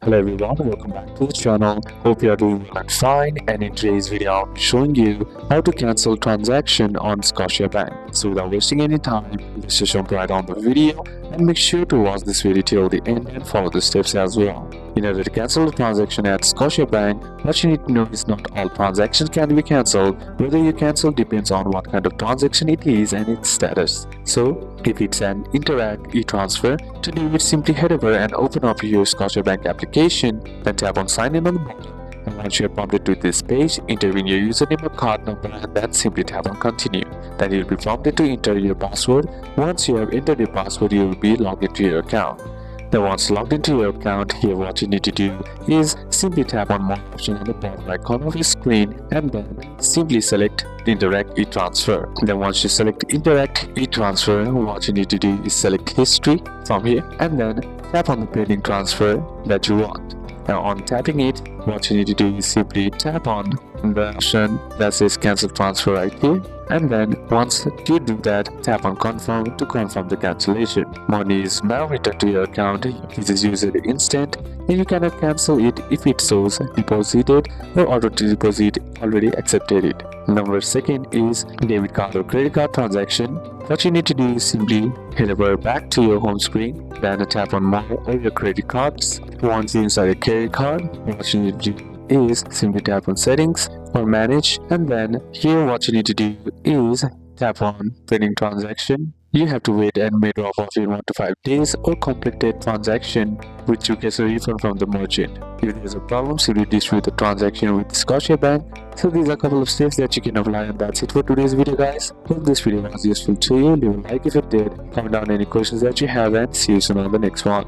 Hello everyone, welcome back to the channel. Hope you are doing well and fine, and in today's video I'll be showing you how to cancel transaction on Scotiabank. So without wasting any time, let's just jump right on the video and make sure to watch this video till the end and follow the steps as well. In order to cancel a transaction at Scotiabank, what you need to know is not all transactions can be cancelled. Whether you cancel depends on what kind of transaction it is and its status. So, if it's an Interact e-transfer, to do it, simply head over and open up your Scotiabank application, then tap on sign in on the bottom. And once you are prompted to this page, enter in your username or card number and then simply tap on continue. Then you will be prompted to enter your password. Once you have entered your password, you will be logged into your account. Then once logged into your account, here what you need to do is simply tap on more option on the bottom right corner of your screen and then simply select Interact e-transfer. Then once you select Interact e-transfer, what you need to do is select history from here and then tap on the pending transfer that you want. Now on tapping it, what you need to do is simply tap on the option that says cancel transfer right here, and then once you do that, tap on confirm to confirm the cancellation. Money is now returned to your account. This is usually instant and you cannot cancel it if it shows deposited or auto deposit already accepted it. Number second is debit card or credit card transaction. What you need to do is simply head over back to your home screen, then tap on more of your credit cards. Once you inside a credit card, what you need to do is simply tap on settings or manage, and then here what you need to do is tap on pending transaction. You have to wait and made off of in 1 to 5 days or completed transaction which you get a refund from the merchant. If there's a problem, simply dispute the transaction with Scotiabank. So these are a couple of steps that you can apply, and that's it for today's video guys. Hope this video was useful to you. Leave a like if it did, comment down any questions that you have, and see you soon on the next one.